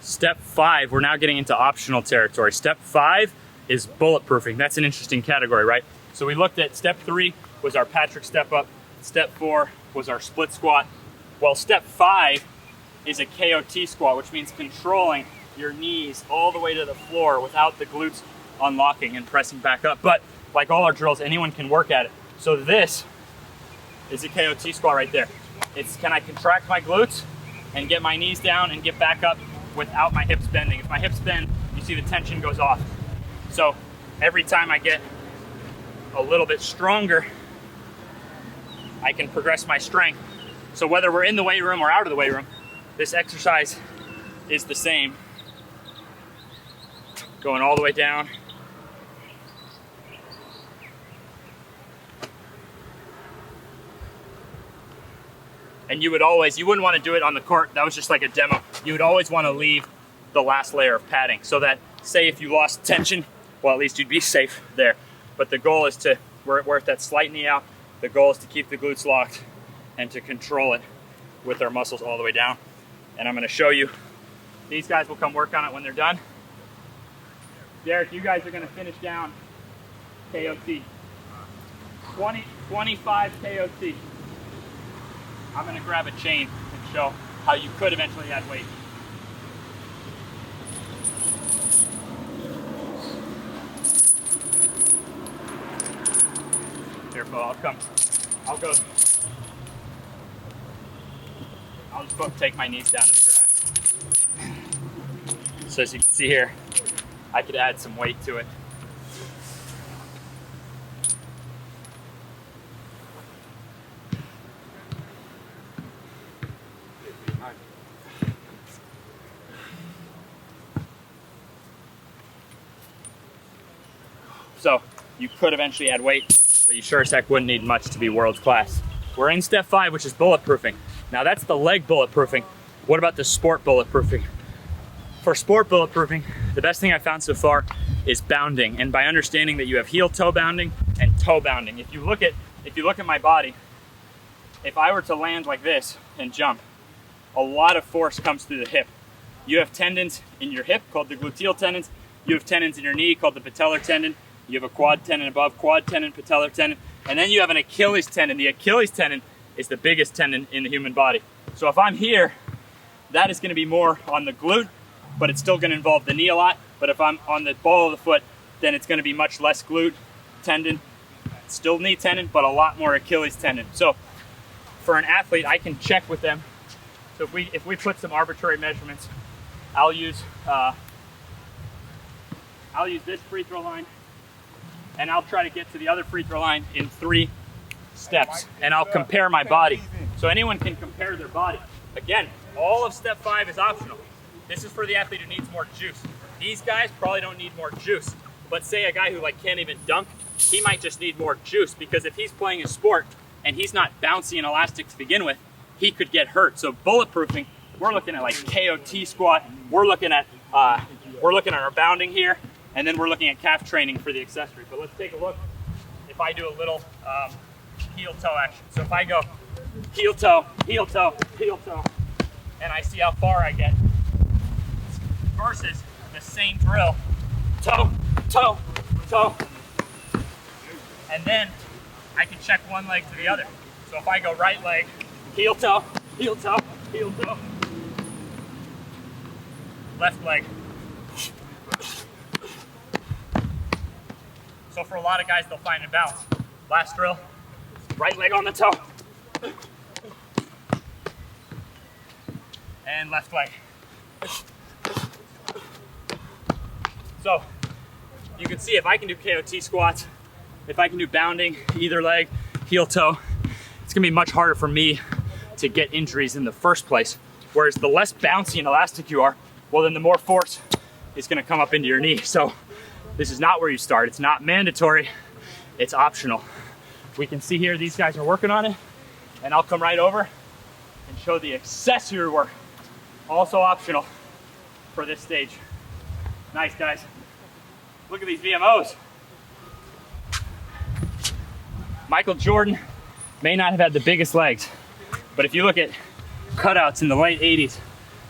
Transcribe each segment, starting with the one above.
Step 5, we're now getting into optional territory. Step 5 is bulletproofing. That's an interesting category, right? So we looked at step 3 was our Patrick step up. Step 4 was our split squat. Well, step 5 is a KOT squat, which means controlling your knees all the way to the floor without the glutes unlocking and pressing back up. But like all our drills, anyone can work at it. So this is a KOT squat right there. It's, can I contract my glutes and get my knees down and get back up without my hips bending? If my hips bend, you see the tension goes off. So every time I get a little bit stronger, I can progress my strength. So whether we're in the weight room or out of the weight room, this exercise is the same. Going all the way down. And you wouldn't want to do it on the court. That was just like a demo. You would always want to leave the last layer of padding so that, say if you lost tension, well, at least you'd be safe there. But the goal is to, we're at that slight knee out, the goal is to keep the glutes locked and to control it with our muscles all the way down. And I'm going to show you, these guys will come work on it when they're done. Derek, you guys are going to finish down KOT. 25 KOT. I'm going to grab a chain and show how you could eventually add weight. Careful, I'll go. I'll just take my knees down to the grass. So as you can see here, I could add some weight to it. So you could eventually add weight, but you sure as heck wouldn't need much to be world class. We're in step 5, which is bulletproofing. Now that's the leg bulletproofing. What about the sport bulletproofing? For sport bulletproofing, the best thing I found so far is bounding. And by understanding that you have heel toe bounding and toe bounding. If you look at my body, if I were to land like this and jump, a lot of force comes through the hip. You have tendons in your hip called the gluteal tendons. You have tendons in your knee called the patellar tendon. You have a quad tendon above, quad tendon, patellar tendon, and then you have an Achilles tendon. The Achilles tendon is the biggest tendon in the human body. So if I'm here, that is going to be more on the glute, but it's still going to involve the knee a lot. But if I'm on the ball of the foot, then it's going to be much less glute tendon, still knee tendon, but a lot more Achilles tendon. So for an athlete, I can check with them. So if we put some arbitrary measurements, I'll use this free throw line, and I'll try to get to the other free throw line in 3 steps, and I'll compare my body. So anyone can compare their body. Again, all of step 5 is optional. This is for the athlete who needs more juice. These guys probably don't need more juice, but say a guy who can't even dunk, he might just need more juice, because if he's playing a sport and he's not bouncy and elastic to begin with, he could get hurt. So bulletproofing, we're looking at like KOT squat, we're looking at our bounding here, and then we're looking at calf training for the accessory. But let's take a look if I do a little heel toe action. So if I go heel toe, heel toe, heel toe, and I see how far I get, versus the same drill, toe, toe, toe, and then I can check one leg to the other. So if I go right leg, heel toe, heel toe, heel toe, left leg. So for a lot of guys, they'll find a balance. Last drill, right leg on the toe, and left leg. So you can see if I can do KOT squats, if I can do bounding, either leg, heel toe, it's gonna be much harder for me to get injuries in the first place. Whereas the less bouncy and elastic you are, well then the more force is gonna come up into your knee. So this is not where you start. It's not mandatory, it's optional. We can see here, these guys are working on it, and I'll come right over and show the accessory work. Also optional for this stage. Nice, guys. Look at these VMOs. Michael Jordan may not have had the biggest legs, but if you look at cutouts in the late 80s,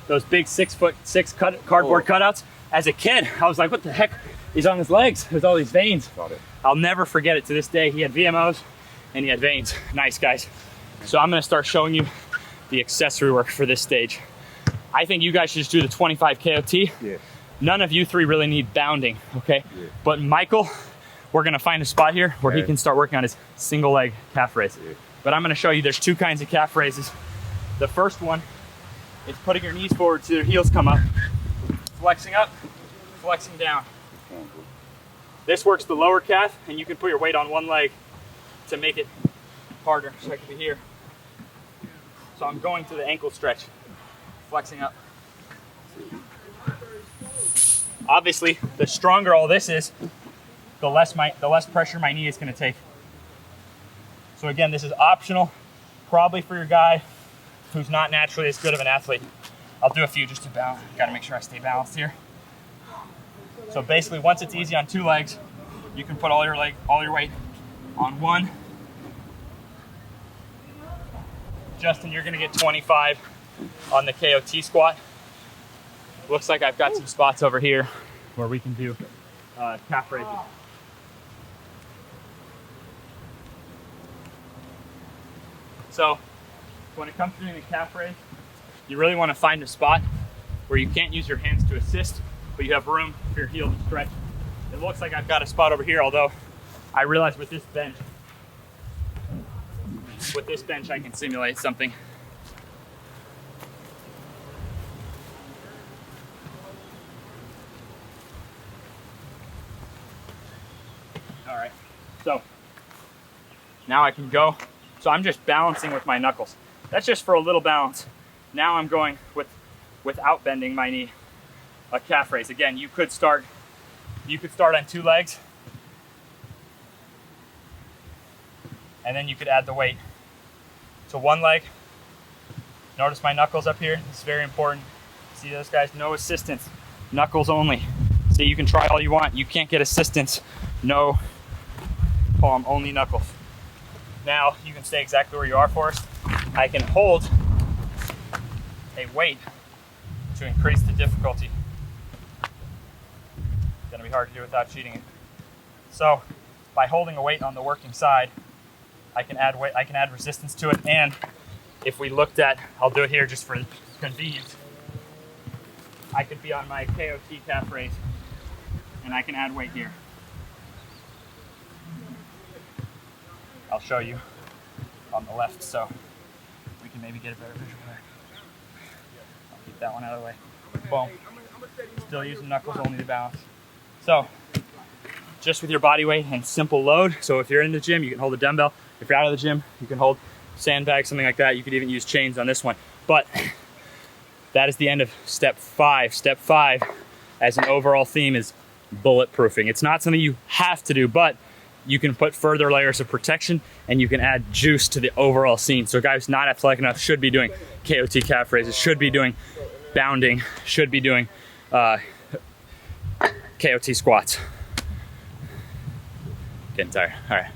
those big 6'6" cardboard cutouts. As a kid, I was like, what the heck? He's on his legs with all these veins. Got it. I'll never forget it to this day. He had VMOs and he had veins. Nice, guys. So I'm gonna start showing you the accessory work for this stage. I think you guys should just do the 25 KOT. Yeah. None of you three really need bounding, okay? Yeah. But Michael, we're gonna find a spot here where he can start working on his single leg calf raise. Yeah. But I'm gonna show you there's two kinds of calf raises. The first one is putting your knees forward so your heels come up, flexing up, flexing down. This works the lower calf, and you can put your weight on one leg to make it harder. So I could be here. So I'm going to the ankle stretch, flexing up. Obviously, the stronger all this is, the less pressure my knee is going to take. So again, this is optional, probably for your guy who's not naturally as good of an athlete. I'll do a few just to balance. Got to make sure I stay balanced here. So basically, once it's easy on two legs, you can put all your weight on one. Justin, you're gonna get 25 on the KOT squat. Looks like I've got some spots over here where we can do calf raises. So when it comes to doing the calf raise, you really want to find a spot where you can't use your hands to assist, but you have room for your heel to stretch. It looks like I've got a spot over here, although I realize with this bench I can simulate something. All right, so now I can go. So I'm just balancing with my knuckles. That's just for a little balance. Now I'm going without bending my knee, a calf raise. Again, you could start on two legs, and then you could add the weight to one leg. Notice my knuckles up here. This is very important. See those guys? No assistance, knuckles only. See, you can try all you want. You can't get assistance. No palm, only knuckles. Now you can stay exactly where you are for us. I can hold a weight to increase the difficulty. It's gonna be hard to do without cheating it. So by holding a weight on the working side, I can add weight, I can add resistance to it. And if we looked at, I'll do it here just for convenience. I could be on my KOT calf raise and I can add weight here. I'll show you on the left so we can maybe get a better visual there. I'll keep that one out of the way. Boom. Still using knuckles only to balance. So just with your body weight and simple load. So if you're in the gym, you can hold a dumbbell. If you're out of the gym, you can hold sandbags, something like that. You could even use chains on this one. But that is the end of step 5. Step 5 as an overall theme is bulletproofing. It's not something you have to do, but you can put further layers of protection and you can add juice to the overall scene. So guys not athletic enough should be doing KOT calf raises, should be doing bounding, should be doing KOT squats. Getting tired. All right.